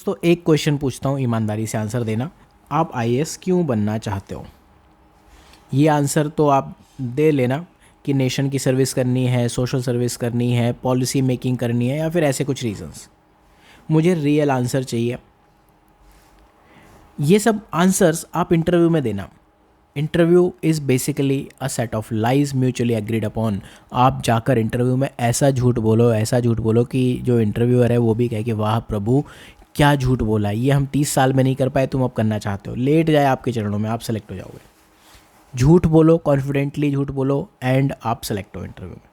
दोस्तों एक क्वेश्चन पूछता हूँ, ईमानदारी से आंसर देना। आप आईएएस क्यों बनना चाहते हो? ये आंसर तो आप दे लेना कि नेशन की सर्विस करनी है, सोशल सर्विस करनी है, पॉलिसी मेकिंग करनी है, या फिर ऐसे कुछ रीजंस। मुझे रियल आंसर चाहिए। ये सब आंसर्स आप इंटरव्यू में देना। Interview is basically a set of lies mutually agreed upon. आप जाकर इंटरव्यू में ऐसा झूठ बोलो, ऐसा झूठ बोलो कि जो इंटरव्यूअर है वो भी कहे कि वाह प्रभु क्या झूठ बोला, ये हम 30 साल में नहीं कर पाए, तुम अब करना चाहते हो। लेट जाए आपके चरणों में, आप सेलेक्ट हो जाओगे। झूठ बोलो, कॉन्फिडेंटली झूठ बोलो, एंड आप सेलेक्ट हो इंटरव्यू में,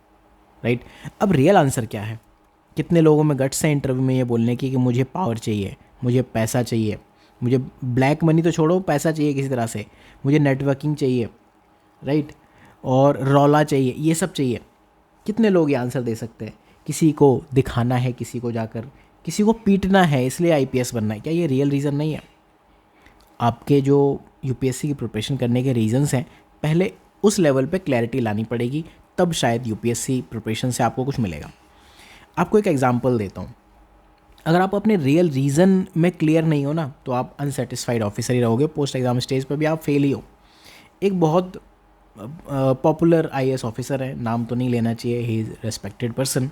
राइट। अब रियल आंसर क्या है? कितने लोगों में गट्स हैं इंटरव्यू में ये बोलने की कि मुझे पावर चाहिए, मुझे पैसा चाहिए, मुझे ब्लैक मनी तो छोड़ो, पैसा चाहिए किसी तरह से, मुझे नेटवर्किंग चाहिए, राइट, और रौला चाहिए, ये सब चाहिए। कितने लोग ये आंसर दे सकते हैं? किसी को दिखाना है, किसी को जाकर किसी को पीटना है, इसलिए आईपीएस बनना है। क्या ये रियल रीज़न नहीं है? आपके जो यूपीएससी की प्रिपरेशन करने के रीजंस हैं, पहले उस लेवल पे क्लैरिटी लानी पड़ेगी, तब शायद यूपीएससी प्रिपरेशन से आपको कुछ मिलेगा। आपको एक एग्जांपल देता हूँ। अगर आप अपने रियल रीज़न में क्लियर नहीं हो ना, तो आप अनसेटिस्फाइड ऑफिसर ही रहोगे, पोस्ट एग्ज़ाम स्टेज पर भी आप फेल ही हो। एक बहुत पॉपुलर आईएएस ऑफिसर है, नाम तो नहीं लेना चाहिए, ही इज़ रेस्पेक्टेड पर्सन।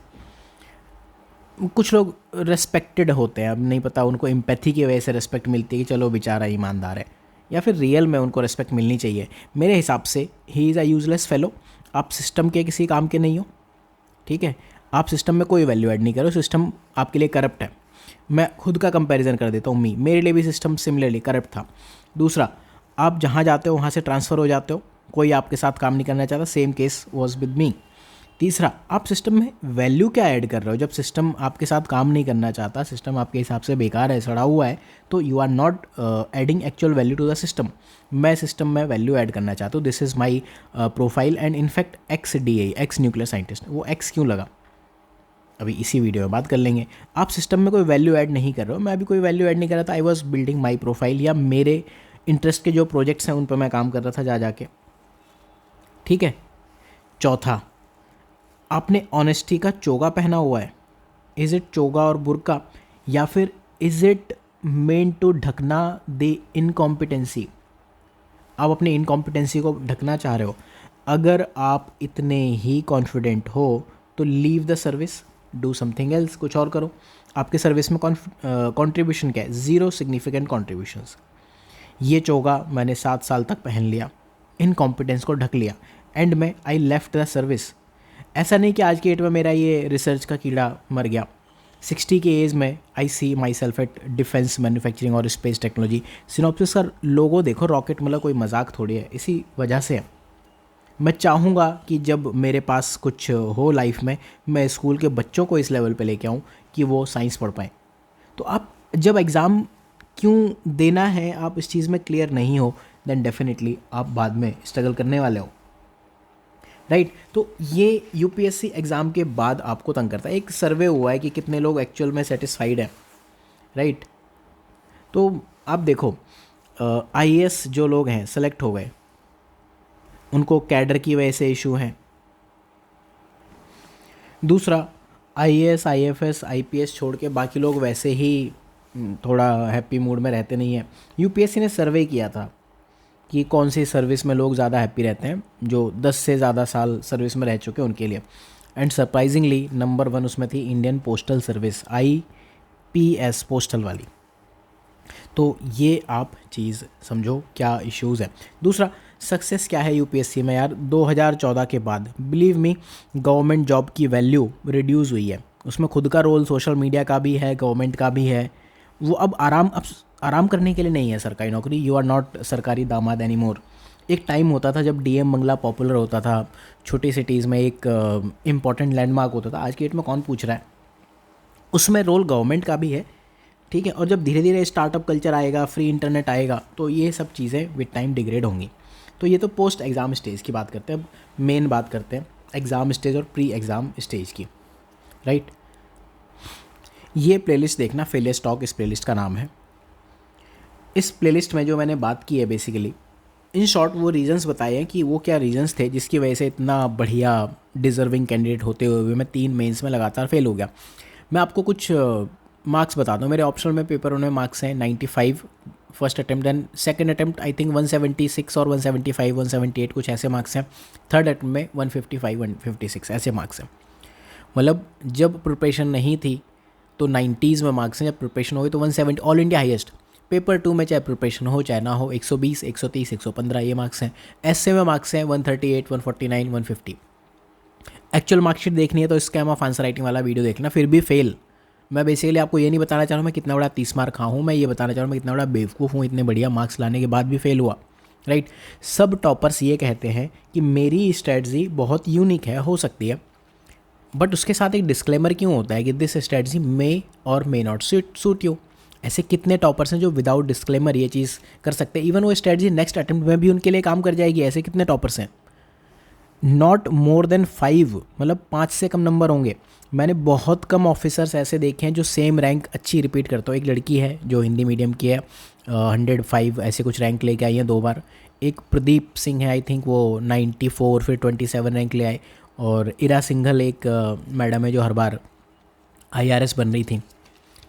कुछ लोग रेस्पेक्टेड होते हैं, अब नहीं पता उनको एम्पैथी की वजह से रेस्पेक्ट मिलती है कि चलो बेचारा ईमानदार है, या फिर रियल में उनको रेस्पेक्ट मिलनी चाहिए। मेरे हिसाब से he is a useless fellow. आप सिस्टम के किसी काम के नहीं हो, ठीक है। आप सिस्टम में कोई वैल्यू ऐड नहीं करो, सिस्टम आपके लिए करप्ट है। मैं खुद का कंपैरिजन कर देता हूँ, मेरे लिए भी सिस्टम सिमिलरली करप्ट था। दूसरा, आप जहाँ जाते हो वहाँ से ट्रांसफ़र हो जाते हो, कोई आपके साथ काम नहीं करना चाहता, same case was with me. तीसरा, आप सिस्टम में वैल्यू क्या ऐड कर रहे हो? जब सिस्टम आपके साथ काम नहीं करना चाहता, सिस्टम आपके हिसाब से बेकार है, सड़ा हुआ है, तो you are not adding actual value to the system. मैं सिस्टम में वैल्यू ऐड करना चाहता हूँ, this is my profile, and in fact ex DI, ex nuclear scientist. वो एक्स क्यों लगा अभी इसी वीडियो में बात कर लेंगे। आप सिस्टम में कोई वैल्यू ऐड नहीं कर रहे हो, मैं अभी कोई वैल्यू ऐड नहीं कर रहा था। I was building my profile, या मेरे इंटरेस्ट के जो प्रोजेक्ट्स हैं उन पर मैं काम कर रहा था जा जाके, ठीक है। चौथा, आपने ऑनेस्टी का चोगा पहना हुआ है। इज़ इट चोगा और बुर्का, या फिर इज़ इट मेन टू ढकना द इनकॉम्पिटेंसी? आप अपनी इनकॉम्पिटेंसी को ढकना चाह रहे हो। अगर आप इतने ही कॉन्फिडेंट हो तो leave the service, do something else, कुछ और करो। आपके सर्विस में कॉन्ट्रीब्यूशन क्या है? Zero significant contributions. ये चोगा मैंने 7 साल तक पहन लिया, इनकॉम्पिटेंस को ढक लिया, एंड में आई लेफ्ट द सर्विस। ऐसा नहीं कि आज की डेट में मेरा ये रिसर्च का कीड़ा मर गया। 60 के एज में I see myself at defence manufacturing और स्पेस टेक्नोलॉजी। सिनॉप्सिस का लोगो देखो, रॉकेट मतलब कोई मजाक थोड़ी है। इसी वजह से मैं चाहूँगा कि जब मेरे पास कुछ हो लाइफ में, मैं स्कूल के बच्चों को इस लेवल पे लेके आऊँ कि वो साइंस पढ़ पाएँ। तो आप जब एग्ज़ाम क्यों देना है, आप इस चीज़ में क्लियर नहीं हो, देन डेफिनेटली आप बाद में स्ट्रगल करने वाले हो, राइट। तो ये यूपीएससी एग्ज़ाम के बाद आपको तंग करता है। एक सर्वे हुआ है कि कितने लोग एक्चुअल में सेटिस्फाइड हैं, राइट। तो आप देखो, आईएएस जो लोग हैं सेलेक्ट हो गए, उनको कैडर की वजह से इशू है। दूसरा, आईएएस आईएफएस आईपीएस छोड़ के बाकी लोग वैसे ही थोड़ा हैप्पी मूड में रहते नहीं हैं। यूपीएससी ने सर्वे किया था कि कौन सी सर्विस में लोग ज़्यादा हैप्पी रहते हैं, जो 10 से ज़्यादा साल सर्विस में रह चुके हैं उनके लिए। एंड सरप्राइजिंगली नंबर 1 उसमें थी Indian postal service, IPS, postal वाली। तो ये आप चीज़ समझो क्या इश्यूज़ है। दूसरा, सक्सेस क्या है यूपीएससी में यार? 2014 के बाद बिलीव मी, गवर्नमेंट जॉब की वैल्यू रिड्यूस हुई है। उसमें खुद का रोल सोशल मीडिया का भी है, गवर्नमेंट का भी है। वो अब आराम करने के लिए नहीं है सरकारी नौकरी। यू आर नॉट सरकारी दामाद एनी मोर। एक टाइम होता था जब डीएम बंगला पॉपुलर होता था, छोटी सिटीज़ में एक इम्पॉर्टेंट लैंडमार्क होता था। आज की डेट में कौन पूछ रहा है? उसमें रोल गवर्नमेंट का भी है, ठीक है। और जब धीरे धीरे स्टार्टअप कल्चर आएगा, फ्री इंटरनेट आएगा, तो ये सब चीज़ें विद टाइम डिग्रेड होंगी। तो ये तो पोस्ट एग्ज़ाम स्टेज की बात करते हैं। अब मेन बात करते हैं एग्ज़ाम स्टेज और प्री एग्ज़ाम स्टेज की, राइट। ये प्लेलिस्ट देखना, फेलियर स्टॉक इस प्लेलिस्ट का नाम है। इस प्लेलिस्ट में जो मैंने बात की है बेसिकली, इन शॉर्ट वो रीजंस बताए हैं कि वो क्या रीजंस थे जिसकी वजह से इतना बढ़िया डिज़र्विंग कैंडिडेट होते हुए मैं 3 मेंस में लगातार फेल हो गया। मैं आपको कुछ मार्क्स बता दो, मेरे ऑप्शनल में पेपर उनमें मार्क्स हैं 95 first attempt, then second attempt I think 176 और 175 178 कुछ ऐसे मार्क्स हैं, थर्ड अटैम्प्ट में 155 156 ऐसे मार्क्स हैं। मतलब जब प्रिपरेशन नहीं थी तो 90s में मार्क्स हैं, जब प्रिपरेशन हो गई तो 170 ऑल इंडिया हाईएस्ट। पेपर 2 में चाहे प्रिपरेशन हो चाहे ना हो 120 130 115 ये मार्क्स हैं। एसए में मार्क्स हैं 138 149 150। एक्चुअल मार्कशीट देखनी है तो स्कैम ऑफ आंसर राइटिंग वाला वीडियो देखना, फिर भी फेल। मैं बेसिकली आपको ये नहीं बताना चाह रहा हूँ मैं कितना बड़ा 30 मार्क हूँ, मैं ये बताना चाह रहा हूँ मैं कितना बड़ा बेवकूफ़ हूँ, इतने बढ़िया मार्क्स लाने के बाद भी फेल हुआ, राइट। सब टॉपर्स ये कहते हैं कि मेरी स्ट्रेटजी बहुत यूनिक है, हो सकती है, बट उसके साथ एक डिस्क्लेमर क्यों होता है कि दिस स्ट्रेटजी मे और मे नॉट सूट यू। ऐसे कितने टॉपर्स हैं जो विदाउट डिस्क्लेमर ये चीज़ कर सकते हैं, इवन वो स्ट्रेटजी नेक्स्ट अटेम्प्ट में भी उनके लिए काम कर जाएगी, ऐसे कितने टॉपर्स हैं। नॉट मोर देन 5, मतलब 5 से कम नंबर होंगे। मैंने बहुत कम ऑफिसर्स ऐसे देखे हैं जो सेम रैंक अच्छी रिपीट करते हो। एक लड़की है जो हिंदी मीडियम की है, 105 ऐसे कुछ रैंक लेके आई है 2 बार। एक प्रदीप सिंह है आई थिंक वो 94 फिर 27 रैंक ले आए। और इरा सिंघल एक मैडम है जो हर बार IRS बन रही थी,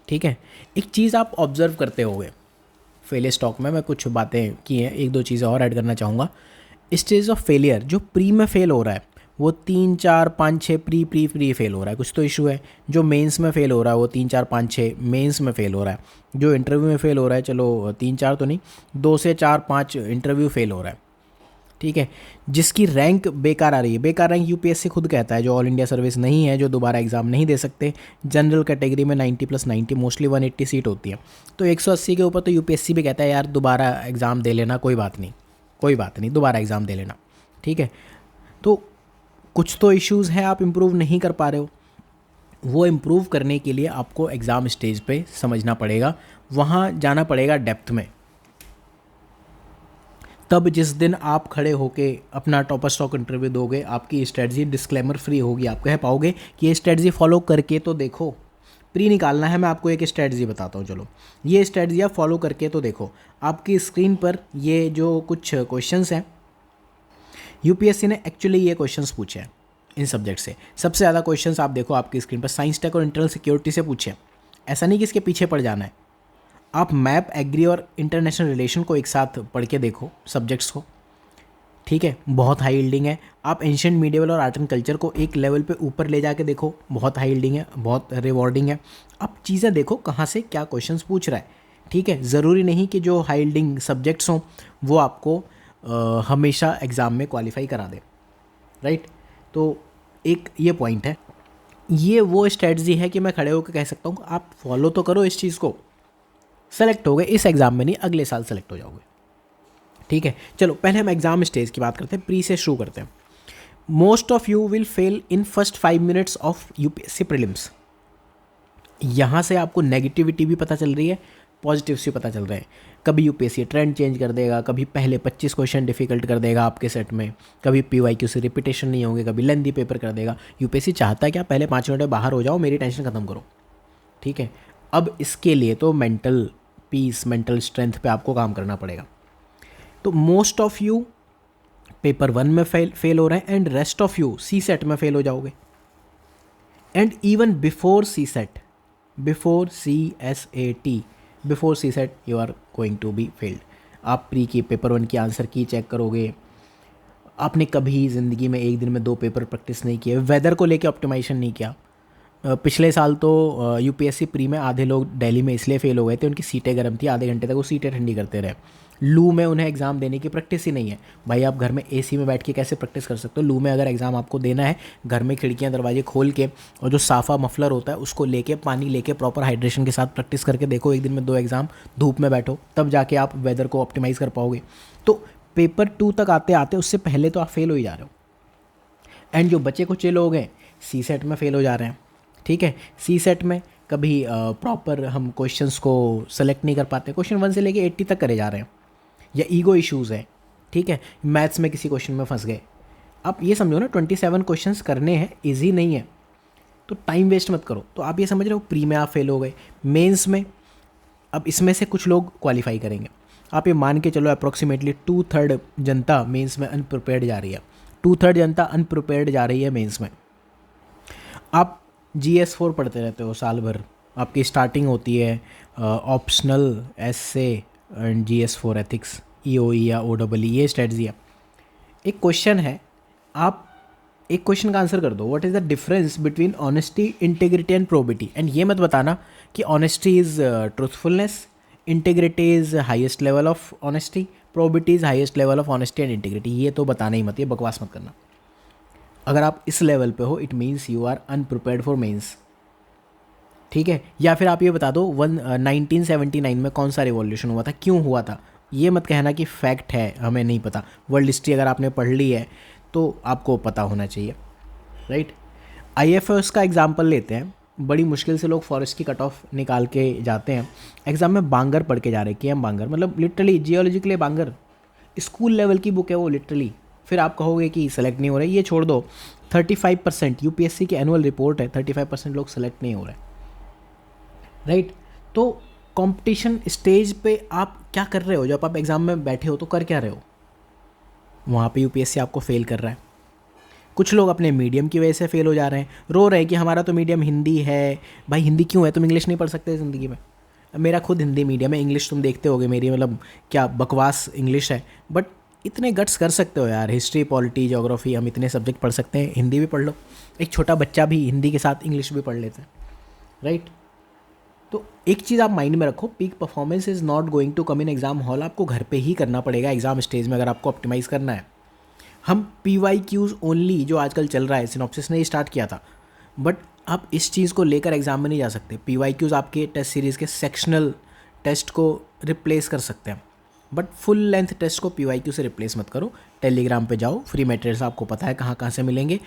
ठीक है। एक चीज़ आप ऑब्ज़र्व करते होंगे फेलियर स्टॉक में, मैं कुछ बातें की हैं, एक दो चीज़ें और ऐड करना चाहूँगा। स्टेज ऑफ फेलियर जो प्री में फेल हो रहा है वो 3 4 5 6 प्री फेल हो रहा है, कुछ तो इशू है। जो मेंस में फेल हो रहा है वो 3 4 5 6 मेंस में फेल हो रहा है। जो इंटरव्यू में फेल हो रहा है, चलो 3 4 तो नहीं, 2 से 4 5 इंटरव्यू फेल हो रहा है, ठीक है। जिसकी रैंक बेकार आ रही है, बेकार रैंक यूपीएससी खुद कहता है, जो ऑल इंडिया सर्विस नहीं है, जो दोबारा एग्जाम नहीं दे सकते। जनरल कैटेगरी में 90+90 मोस्टली 180 सीट होती है, तो 180 के ऊपर तो यूपीएससी भी कहता है यार दोबारा एग्ज़ाम दे लेना, कोई बात नहीं कोई बात नहीं, दोबारा एग्ज़ाम दे लेना, ठीक है। तो कुछ तो इश्यूज़ हैं, आप इम्प्रूव नहीं कर पा रहे हो। वो इम्प्रूव करने के लिए आपको एग्ज़ाम स्टेज पे समझना पड़ेगा, वहाँ जाना पड़ेगा डेप्थ में। तब जिस दिन आप खड़े होके अपना टॉपर स्टॉक इंटरव्यू दोगे, आपकी स्ट्रेटजी डिस्क्लेमर फ्री होगी, आप कह पाओगे कि ये स्ट्रेटजी फॉलो करके तो देखो। प्री निकालना है, मैं आपको एक स्ट्रेटजी बताता हूँ, चलो ये स्ट्रेटजी आप फॉलो करके तो देखो। आपकी स्क्रीन पर ये जो कुछ क्वेश्चंस हैं, यूपीएससी ने एक्चुअली ये क्वेश्चंस पूछे हैं इन सब्जेक्ट से। सबसे ज़्यादा क्वेश्चंस आप देखो आपकी स्क्रीन पर साइंस टेक और इंटरनल सिक्योरिटी से पूछे। ऐसा नहीं कि इसके पीछे पड़ जाना है, आप मैप एग्री और इंटरनेशनल रिलेशन को एक साथ पढ़ के देखो सब्जेक्ट्स को, ठीक है, बहुत हाई यील्डिंग है। आप एंशिएंट मीडिएवल और आर्ट एंड कल्चर को एक लेवल पे ऊपर ले जाके देखो, बहुत हाई यील्डिंग है, बहुत रिवॉर्डिंग है। आप चीज़ें देखो कहाँ से क्या क्वेश्चंस पूछ रहा है, ठीक है। ज़रूरी नहीं कि जो हाई यील्डिंग सब्जेक्ट्स हों वो आपको हमेशा एग्ज़ाम में क्वालिफाई करा दे, राइट। तो एक ये पॉइंट है, ये वो स्ट्रेटजी है कि मैं खड़े होकर कह सकता हूँ आप फॉलो तो करो इस चीज़ को। सेलेक्ट हो गए इस एग्ज़ाम में नहीं, अगले साल सेलेक्ट हो जाओगे, ठीक है। चलो पहले हम एग्ज़ाम स्टेज की बात करते हैं, प्री से शुरू करते हैं। Most of you will fail in first 5 minutes of UPSC prelims. यहाँ से आपको नेगेटिविटी भी पता चल रही है, पॉजिटिव्स भी पता चल रहे हैं। कभी यूपीएससी ट्रेंड चेंज कर देगा, कभी पहले 25 क्वेश्चन डिफिकल्ट कर देगा आपके सेट में, कभी पीवाईक्यू से रिपीटेशन नहीं होंगे, कभी लेंदी पेपर कर देगा। यूपीएससी चाहता है कि आप पहले 5 मिनट में बाहर हो जाओ, मेरी टेंशन खत्म करो, ठीक है। अब इसके लिए तो मेंटल पीस, मेंटल स्ट्रेंथ पे आपको काम करना पड़ेगा। तो मोस्ट ऑफ यू पेपर 1 में फेल हो रहे हैं, and rest of you CSAT में फेल हो जाओगे। And even before CSAT, before CSAT, before CSAT you are going to be failed. आप प्री की पेपर 1 की आंसर की चेक करोगे, आपने कभी ज़िंदगी में एक दिन में 2 पेपर प्रैक्टिस नहीं किए, वेदर को लेके ऑप्टिमाइजेशन नहीं किया। पिछले साल तो यूपीएससी प्री में आधे लोग दिल्ली में इसलिए फेल हो गए थे, उनकी सीटें गर्म थी, आधे घंटे तक वो सीटें ठंडी करते रहे। लू में उन्हें एग्ज़ाम देने की प्रैक्टिस ही नहीं है। भाई आप घर में एसी में बैठ के कैसे प्रैक्टिस कर सकते हो? लू में अगर एग्ज़ाम आपको देना है, घर में खिड़कियां दरवाजे खोल के और जो साफ़ा मफलर होता है उसको लेके, पानी लेके, प्रॉपर हाइड्रेशन के साथ प्रैक्टिस करके देखो। एक दिन में 2 एग्ज़ाम धूप में बैठो, तब जाके आप वेदर को ऑप्टिमाइज़ कर पाओगे। तो पेपर 2 तक आते आते उससे पहले तो आप फेल हो ही जा रहे हो। एंड जो बच्चे कुछ लोग हैं सी सेट में फेल हो जा रहे हैं, ठीक है। सी सेट में कभी प्रॉपर हम क्वेश्चंस को सेलेक्ट नहीं कर पाते, क्वेश्चन 1 से लेके 80 तक करे जा रहे हैं, या ईगो इश्यूज़ है, ठीक है। मैथ्स में किसी क्वेश्चन में फंस गए। आप ये समझो ना 27 क्वेश्चंस करने हैं, ईजी नहीं है, तो टाइम वेस्ट मत करो। तो आप ये समझ रहे हो प्री में आप फेल हो गए, मेंस में अब इसमें से कुछ लोग क्वालिफाई करेंगे। आप ये मान के चलो अप्रॉक्सीमेटली 2/3 जनता मेंस में अनप्रिपेयर्ड जा रही है, 2/3 जनता अनप्रिपेयर्ड जा रही है मेंस में। आप GS4 पढ़ते रहते हो साल भर, आपकी स्टार्टिंग होती है optional essay and GS for ethics, EOE या ओडब्ल्यू, ये स्ट्रेटजी है। एक क्वेश्चन है, आप एक क्वेश्चन का आंसर कर दो, what is the difference between honesty, integrity and probity. And ये मत बताना कि honesty is truthfulness, integrity is highest level of honesty, probity is highest level of honesty and integrity. ये तो बताना ही मत, ये बकवास मत करना। अगर आप इस लेवल पे हो it means you are unprepared for mains, ठीक है। या फिर आप ये बता दो 1979 में कौन सा रिवॉल्यूशन हुआ था, क्यों हुआ था। ये मत कहना कि फैक्ट है हमें नहीं पता। वर्ल्ड हिस्ट्री अगर आपने पढ़ ली है तो आपको पता होना चाहिए, राइट। आईएफएस का एग्जांपल लेते हैं। बड़ी मुश्किल से लोग फॉरेस्ट की कट ऑफ निकाल के जाते हैं एग्ज़ाम में, बांगर पढ़ के जा रहे हैं, केएम बांगर, मतलब लिटरली जियोलॉजी के लिए बांगर, स्कूल लेवल की बुक है वो लिटरली। फिर आप कहोगे कि सेलेक्ट नहीं हो रहे, ये छोड़ दो। 35% यूपीएससी की एनुअल रिपोर्ट है, 35% लोग सेलेक्ट नहीं हो रहे, राइट। तो कंपटीशन स्टेज पे आप क्या कर रहे हो, जब आप एग्ज़ाम में बैठे हो तो कर क्या रहे हो, वहाँ पे यूपीएससी आपको फेल कर रहा है। कुछ लोग अपने मीडियम की वजह से फेल हो जा रहे हैं, रो रहे हैं कि हमारा तो मीडियम हिंदी है। भाई हिंदी क्यों है, तुम इंग्लिश नहीं पढ़ सकते ज़िंदगी में। मेरा खुद हिंदी मीडियम है, इंग्लिश तुम देखते होगे मेरी, मतलब क्या बकवास इंग्लिश है, बट इतने गट्स कर सकते हो यार। हिस्ट्री, पॉलिटी, ज्योग्राफी, हम इतने सब्जेक्ट पढ़ सकते हैं, हिंदी भी पढ़ लो। एक छोटा बच्चा भी हिंदी के साथ इंग्लिश भी पढ़ लेता है, राइट। तो एक चीज़ आप माइंड में रखो, peak performance is not going to come in exam hall, आपको घर पे ही करना पड़ेगा एग्जाम स्टेज में अगर आपको ऑप्टिमाइज़ करना है। हम PYQs ओनली, जो आजकल चल रहा है, सिनॉप्सिस ने ही स्टार्ट किया था, बट आप इस चीज़ को लेकर एग्जाम में नहीं जा सकते। PYQs आपके टेस्ट सीरीज़ के सेक्शनल टेस्ट को रिप्लेस कर सकते हैं, बट फुल लेंथ टेस्ट को PYQ से रिप्लेस मत करो। टेलीग्राम पे जाओ, फ्री मटेरियल्स आपको पता है कहाँ कहाँ से मिलेंगे।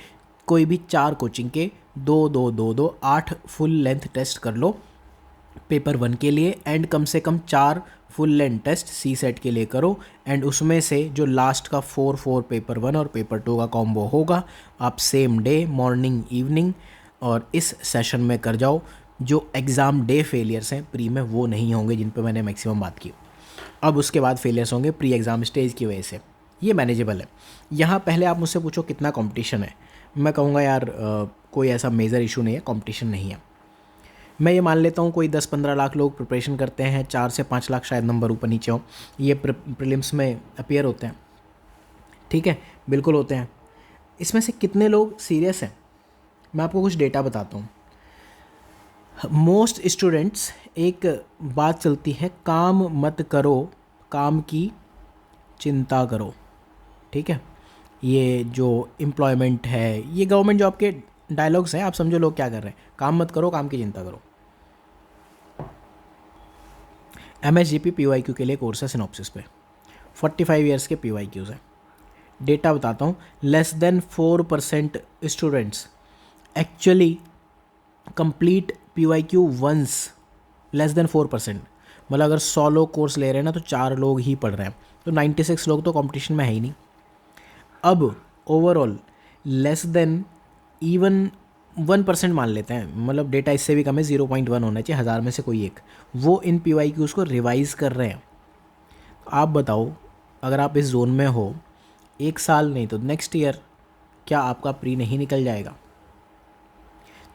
कोई भी 4 कोचिंग के 8 फुल लेंथ टेस्ट कर लो पेपर 1 के लिए, एंड कम से कम 4 full length test CSAT के लिए करो। एंड उसमें से जो लास्ट का 4 पेपर 1 और पेपर 2 का कॉम्बो होगा, आप सेम डे मॉर्निंग इवनिंग और इस सेशन में कर जाओ। जो एग्ज़ाम डे फेलियर्स हैं प्री में, वो नहीं होंगे जिन पे मैंने मैक्सिमम बात की। अब उसके बाद फेलियर्स होंगे प्री एग्ज़ाम स्टेज की वजह से, ये मैनेजेबल है। यहाँ पहले आप मुझसे पूछो कितना कंपटीशन है, मैं कहूँगा यार कोई ऐसा मेजर इशू नहीं है, कंपटीशन नहीं है। मैं ये मान लेता हूँ कोई 10-15 लाख लोग प्रिपरेशन करते हैं, 4 से 5 लाख शायद नंबर ऊपर नीचे हो, ये प्रीलिम्स में अपीयर होते हैं, ठीक है, बिल्कुल होते हैं। इसमें से कितने लोग सीरियस हैं, मैं आपको कुछ डेटा बताता हूँ। मोस्ट स्टूडेंट्स, एक बात चलती है, काम मत करो, काम की चिंता करो, ठीक है। ये जो एम्प्लॉयमेंट है, ये गवर्नमेंट जॉब के डायलॉग्स हैं, आप समझो लोग क्या कर रहे हैं, काम मत करो, काम की चिंता करो। MSGP PYQ के लिए कोर्स है सिनॉप्सिस पे, 45 ईयर्स के PYQs हैं। डेटा बताता हूँ, less than 4% students actually complete PYQ once, less than 4%। मतलब अगर 100 लोग कोर्स ले रहे हैं ना, तो 4 लोग ही पढ़ रहे हैं, तो 96 लोग तो कंपटीशन में है ही नहीं। अब ओवरऑल लेस देन इवन 1% मान लेते हैं, मतलब डेटा इससे भी कम है, 0.1 होना चाहिए, 1000 में से कोई एक, वो इन PYQs को रिवाइज़ कर रहे हैं। आप बताओ, अगर आप इस जोन में हो, 1 साल नहीं तो नेक्स्ट ईयर क्या आपका प्री नहीं निकल जाएगा।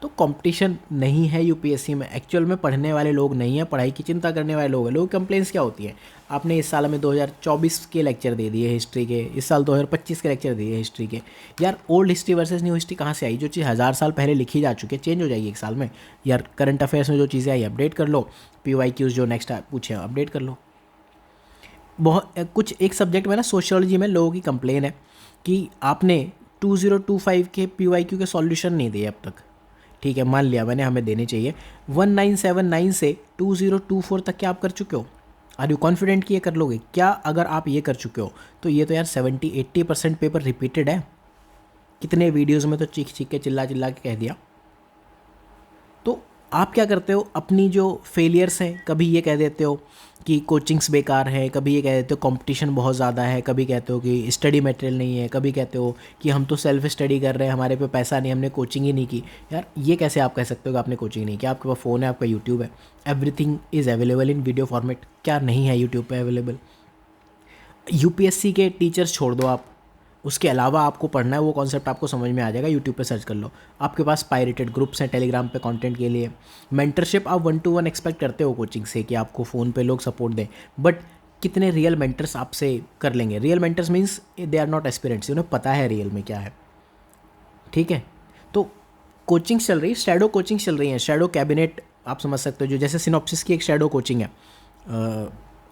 तो कंपटीशन नहीं है यूपीएससी में, एक्चुअल में पढ़ने वाले लोग नहीं हैं, पढ़ाई की चिंता करने वाले लोग हैं। लोग कंप्लेंट्स क्या होती है, आपने इस साल में 2024 के लेक्चर दे दिए हिस्ट्री के, इस साल 2025 के लेक्चर दिए हिस्ट्री के। यार old history versus new history कहाँ से आई, जो चीज़ 1000 साल पहले लिखी जा चुकी है चेंज हो जाएगी 1 साल में। यार करंट अफेयर्स में जो चीज़ें आई अपडेट कर लो, PYQs जो नेक्स्ट पूछे अपडेट कर लो। बहुत कुछ एक सब्जेक्ट में ना, सोशियोलॉजी में लोगों की कंप्लेन है कि आपने 2025 के PYQ के सॉल्यूशन नहीं दिए अब तक। ठीक है, मान लिया मैंने, हमें देने चाहिए। 1979 से 2024 तक क्या आप कर चुके हो? आर यू कॉन्फिडेंट कि ये कर लोगे क्या? अगर आप ये कर चुके हो तो ये तो यार 70-80% पेपर रिपीटेड है। कितने वीडियोस में तो चीख चीख के चिल्ला चिल्ला के कह दिया। तो आप क्या करते हो, अपनी जो फेलियर्स हैं, कभी ये कह देते हो कि कोचिंग्स बेकार है, कभी ये कह देते हो कंपटीशन बहुत ज़्यादा है, कभी कहते हो कि स्टडी मटेरियल नहीं है, कभी कहते हो कि हम तो सेल्फ स्टडी कर रहे हैं, हमारे पे पैसा नहीं, हमने कोचिंग ही नहीं की। यार ये कैसे आप कह सकते हो कि आपने कोचिंग नहीं की? आपके पास फ़ोन है, आपका यूट्यूब है, everything is available in video format. क्या नहीं है यूट्यूब पर अवेलेबल? यूपीएससी के टीचर्स छोड़ दो आप, उसके अलावा आपको पढ़ना है वो कॉन्सेप्ट आपको समझ में आ जाएगा, यूट्यूब पे सर्च कर लो। आपके पास पायरेटेड ग्रुप्स हैं टेलीग्राम पे कंटेंट के लिए। मेंटरशिप आप 1-to-1 एक्सपेक्ट करते हो कोचिंग से कि आपको फ़ोन पे लोग सपोर्ट दें, बट कितने रियल मेंटर्स आपसे कर लेंगे? Real mentors means they are not aspirants, उन्हें पता है रियल में क्या है, ठीक है। तो कोचिंग चल रही है, शैडो कोचिंग चल रही है, शैडो कैबिनेट आप समझ सकते हो, जो जैसे सिनॉप्सिस की एक शैडो कोचिंग है,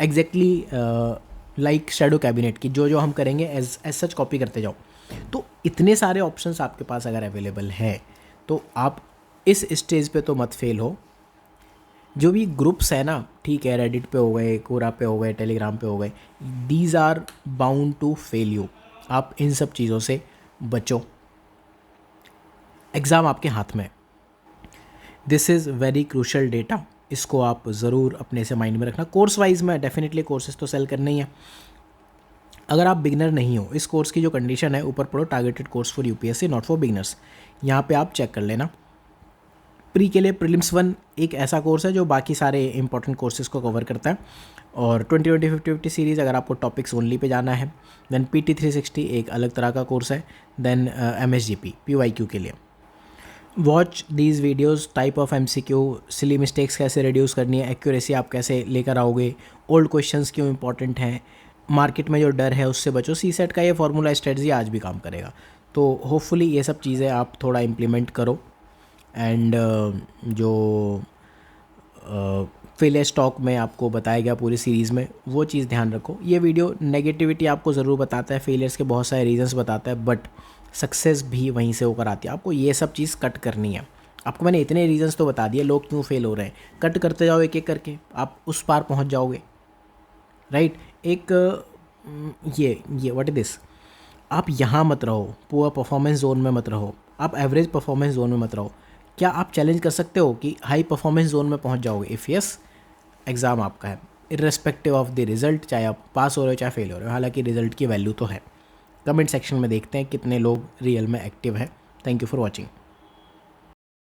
एग्जैक्टली लाइक शैडो कैबिनेट की, जो जो हम करेंगे एज सच कॉपी करते जाओ। तो इतने सारे ऑप्शंस आपके पास अगर अवेलेबल है तो आप इस स्टेज पे तो मत फेल हो। जो भी ग्रुप्स है ना, ठीक है, रेडिट पे हो गए, कोरा पे हो गए, टेलीग्राम पे हो गए, these are bound to fail you. आप इन सब चीज़ों से बचो, एग्ज़ाम आपके हाथ में। This is very crucial data, इसको आप ज़रूर अपने से माइंड में रखना। कोर्स वाइज में डेफिनेटली कोर्सेज तो सेल करने ही है। अगर आप बिगनर नहीं हो, इस कोर्स की जो कंडीशन है, ऊपर पढ़ो targeted course for UPSC not for beginners, यहाँ पे आप चेक कर लेना। प्री के लिए प्रीलिम्स 1 एक ऐसा कोर्स है जो बाकी सारे इंपॉर्टेंट कोर्सेज को कवर करता है, और 2020 50-50 सीरीज़ अगर आपको टॉपिक्स ओनली पे जाना है। देन PT 360 एक अलग तरह का कोर्स है। देन MSGP PYQ के लिए। Watch these videos, type of MCQ, silly mistakes कैसे रिड्यूस करनी है, एक्यूरेसी आप कैसे लेकर आओगे, ओल्ड क्वेश्चंस क्यों इंपॉर्टेंट हैं, मार्केट में जो डर है उससे बचो। CSET का ये फार्मूला स्ट्रेटजी आज भी काम करेगा। तो होपफुली ये सब चीज़ें आप थोड़ा इम्प्लीमेंट करो। एंड जो फेलियर स्टॉक में आपको बताया गया पूरी सीरीज़ में, वो चीज़ ध्यान रखो। ये वीडियो नेगेटिविटी आपको ज़रूर बताता है, फेलियर्स के बहुत सारे रीजंस बताता है, बट सक्सेस भी वहीं से होकर आती है। आपको ये सब चीज़ कट करनी है। आपको मैंने इतने रीजंस तो बता दिए लोग क्यों फेल हो रहे हैं, कट करते जाओ एक एक करके, आप उस पार पहुंच जाओगे, राइट। एक ये व्हाट इज दिस, आप यहाँ मत रहो, पुअर परफॉर्मेंस जोन में मत रहो, आप एवरेज परफॉर्मेंस जोन में मत रहो। क्या आप चैलेंज कर सकते हो कि हाई परफॉर्मेंस जोन में पहुँच जाओगे? इफ़ यस, एग्ज़ाम आपका है, इर्रेस्पेक्टिव ऑफ द रिज़ल्ट, चाहे आप पास हो रहे हो चाहे फेल हो रहे हो। हालांकि रिज़ल्ट की वैल्यू तो है। कमेंट सेक्शन में देखते हैं कितने लोग रियल में एक्टिव है। Thank you for watching.